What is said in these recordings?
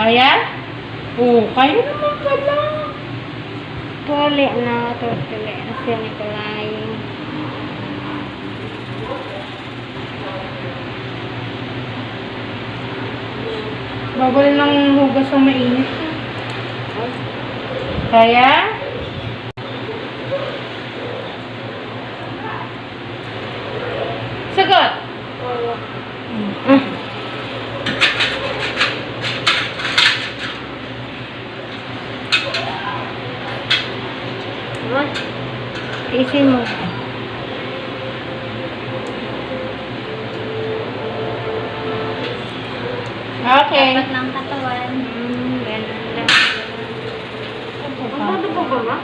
Kaya? Oo, kaya naman pala. Tuwali na. Tuwali na siya Nikolay. Bawal ng hugas ang mainit. Kaya? Sagot! Isin mo. Okay. Dapat ng katawan. Ganun lang. Ang bago ba ba?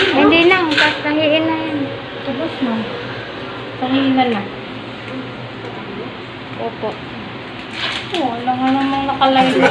Hindi na. Kahiin na yan. Tapos na. Pahingan na. Opo. Wala nga namang nakalaylay.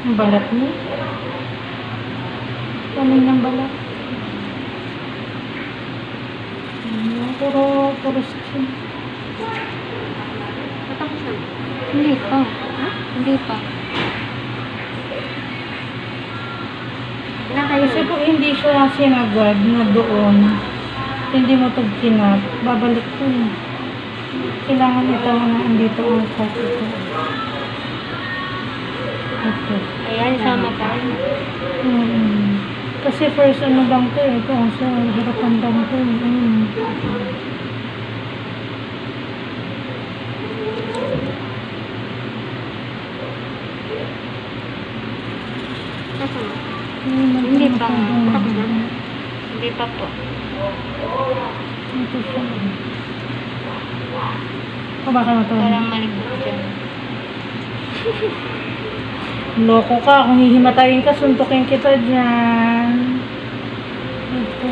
Ang balat mo? Ano yung balat? Puro skin. Matapos na? Hindi pa. Ha? Hindi pa. Kasi kung hindi siya sinagad na doon, hindi mo ito kinap, babalik ko eh. Kailangan ito na andito ang kopo ko. Ito. Ayan, sama pa. Kasi first ano lang ito eh. Kasi harapan lang ito eh. Hindi pa. Tapos na? Hindi pa po. Ito siya. O baka na ito? Parang malikot dyan. Loko ka. Kung hihimatayin ka, suntukin kita dyan. Ito.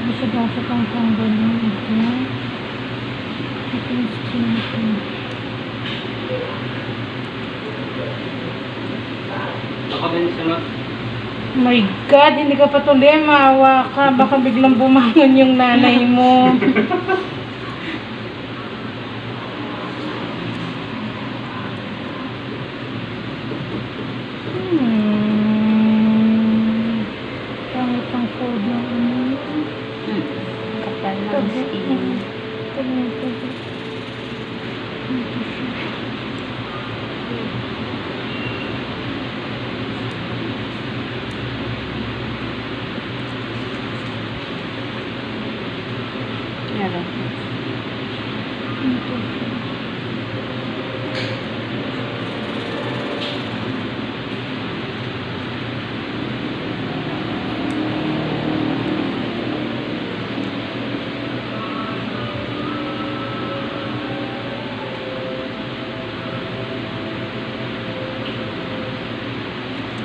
Masagasa kang ganyan. Ito. Ito yung skin ito. Oh my God, hindi ka patuloy, maawa ka. Baka biglang bumangon yung nanay mo. Pangit ang food na Kapal ng skin. Meron.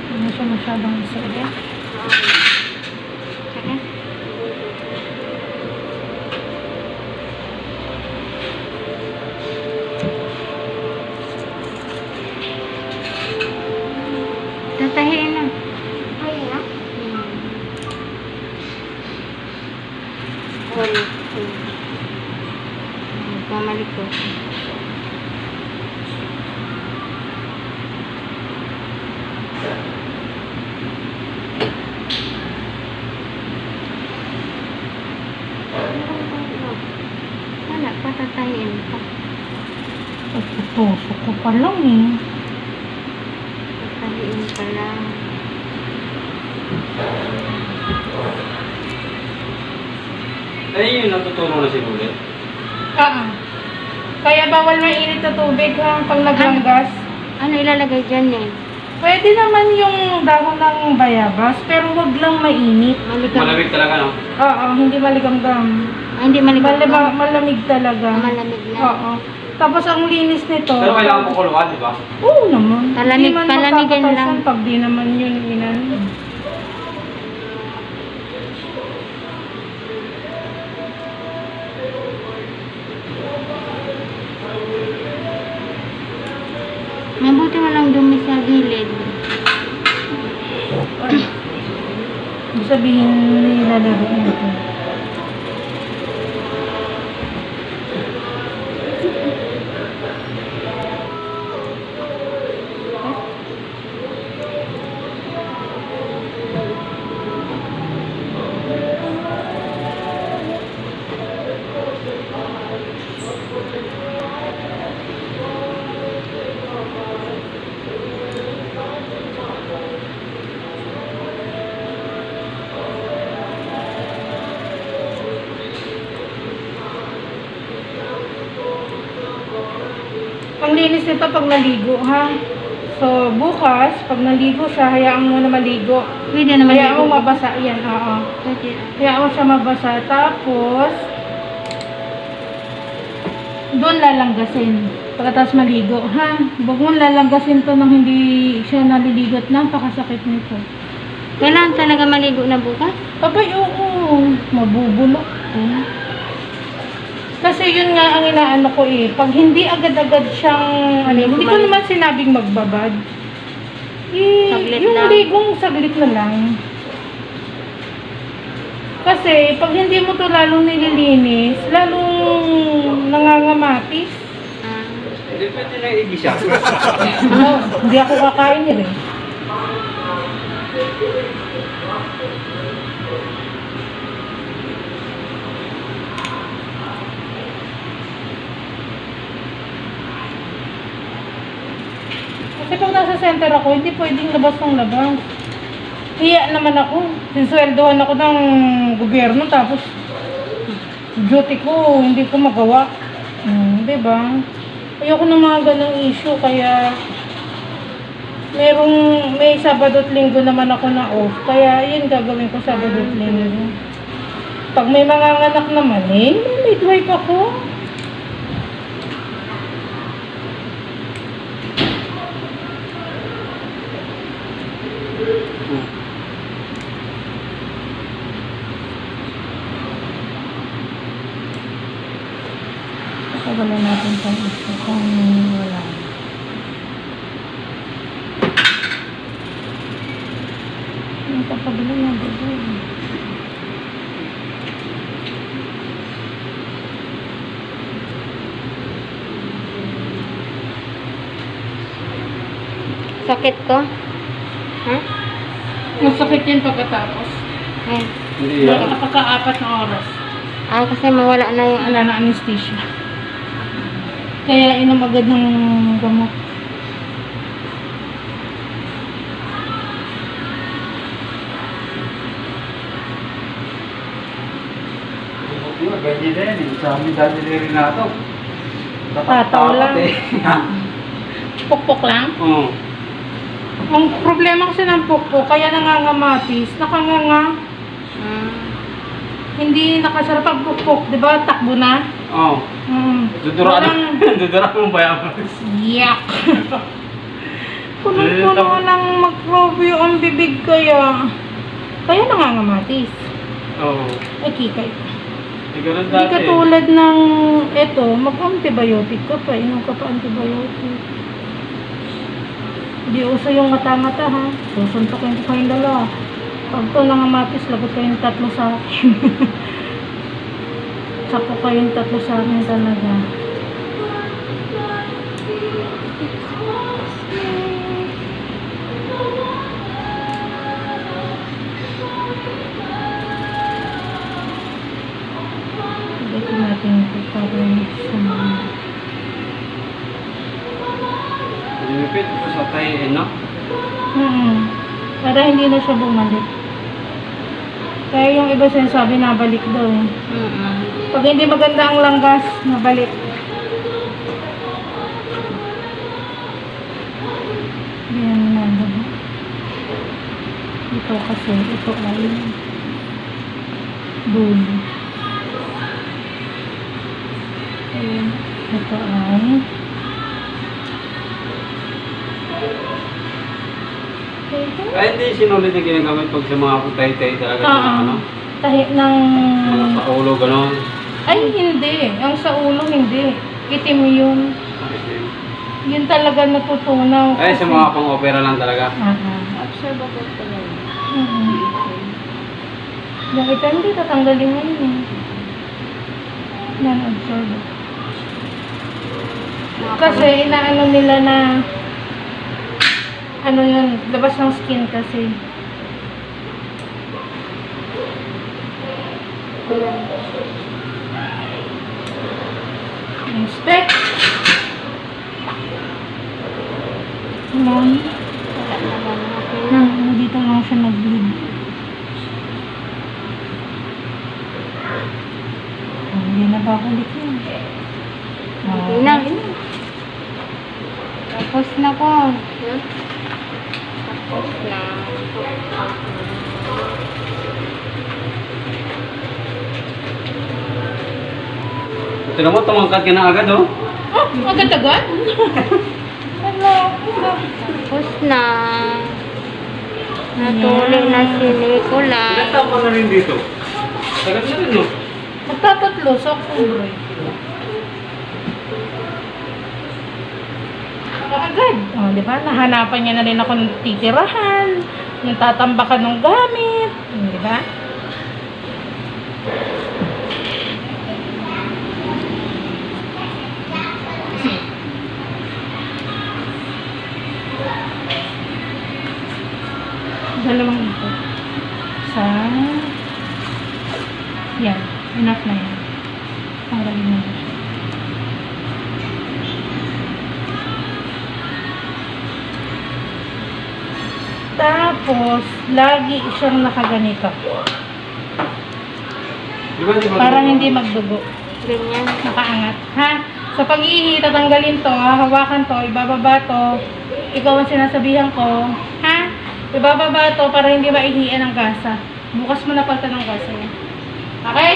Hindi siya masyadong sige. Sige. Tatahiin na. Ayun na? Pamalik ko. Wala, patatayin pa. Tusok ko pa lang eh. Tatayin pa lang. Ay, yung natutulong na si Bulit. Kaya bawal mainit na tubig ha, pag naglanggas. Ano ilalagay dyan eh? Pwede naman yung dahon ng bayabas, pero wag lang mainit. Maligam. Malamig talaga, no? Oo, hindi maligamgam. Hindi maligam. Malamig talaga. Malamig lang. Oo. Tapos ang linis nito. Pero kailangan mo kuluan, di ba? Oo naman. Palamig- Hindi man palamigan magkakatasan lang. pag di naman yun inano. Mabuti walang dumi sa gilid. Ibig sabihin nilalaro nito. Ang linis nito pag naligo, ha? So, bukas, pag naligo siya, hayaan mo na maligo. Pwede naman. Hayaan mo mabasa yan, oo. Pwede. Hayaan mo siya mabasa. Tapos, doon lalanggasin. Pagkatapos maligo, ha? Huwag mo lalanggasin to nang hindi siya naliligot. Napakasakit nito. Kailangan talaga maligo na bukas? Abay, oo. Mabubulok to. Kasi yun nga ang inaano ko eh. Pag hindi agad-agad siyang, hindi ko naman sinabing magbabad. Saglit Yung lang. ligong saglit na lang. Kasi pag hindi mo to lalong nililinis, lalong nangangamatis. Ah. Hindi pwede na i-igisa. Hindi ako kakain eh. Kasi pag nasa center ako, hindi pwedeng labas ng labas. Hiya naman ako. Sinsweldohan ako ng gobyerno, tapos duty ko, hindi ko magawa. Diba? Ayoko ng mga ganong issue, kaya may Sabado at Linggo naman ako na off. Kaya yun gagawin ko Sabado at Linggo. Pag may mga anak naman may midwife ako. Wala natin sa ito kung wala. Ang papabili na bebe. Sakit ko? Ha? Masakit yun pagkatapos. Eh. Hindi yan. Nakaka-4 na oras. Ah, kasi mawala na yung Wala na anesthesia. Kaya inom agad ng gamot. Ganyan din. Sa amin dati ni Renato. Tataw lang. Pukpok lang. Oo. Ang problema kasi ng pukpok, kaya nangangamatis, nakanganga, Ah. hindi nakasarap pag pukpok, di ba? Takbo na. Oo. Dudura Walang- Dudura mo ba yan? Yak! Punong-puno ng makrobyo ang bibig kaya. Kaya nangangamatis. Oo. Ay, kita ito. Hindi ganun Hindi dati. katulad ng, eto, mag-antibiotic ka pa, inom ka pa antibiotic. Hindi uso yung mata-mata ha. Susuntokin ko kayong dalawa. Pag to nangamatis, lagot kayong 3 sa akin. Sapo kayong 3 sa akin talaga. Ito natin ito para sa mga. Lumipit ko sa tayo, no? Para hindi na siya bumalik. Kaya yung iba sinasabi nabalik daw eh. Pag hindi maganda ang langgas, nabalik. Yan na. Ito kasi, ito ay dulo. Ayan. Ito ay Ay, hindi sinulit na ginagamit pag sa mga putay-tay talaga. Ano? tahi ng... Mga sa ulo, gano'n. Ay, hindi. Ang sa ulo, hindi. Itim yun. Yun talaga natutunaw. Ay, sa mga pang-opera lang talaga. Observable pala yun. Yung itim, hindi tatanggalin mo yun. Non-absorbable. Kasi inaano nila na ano yun, labas ng skin kasi. Inspect. Ayan. Wala naman, okay na. Dito lang siya nag-bleed. Hindi na babalik yun. Okay na. Tapos na ko. Tapos na. Tignan mo, tumangkat ka na agad, oh. Oh, agad-agad? Hello. Tapos na. Natuli na si Nicolas. Ilan taon ka na rin dito? Tagal na rin, no? Magtatatlo sa October. Agad. Oh, di ba? Nahanapan niya na rin ako ng titirahan, ng tatambakan ng gamit. Di ba? Dalawang ito. Yan. Enough na yan. Tanggalin mo na siya. Tapos, lagi siyang nakaganito. Di ba, Para hindi magdugo. Ganyan. Nakaangat. Ha? Sa pag-ihi, tatanggalin to, hawakan to, ibababa to. Ikaw ang sinasabihan ko. Ha? Ibababa to para hindi maihian ang gasa. Bukas mo na palta ng gasa niya. Okay?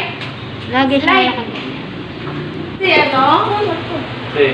Lagi siya Slide. nakaganyan. Si ano? Eh,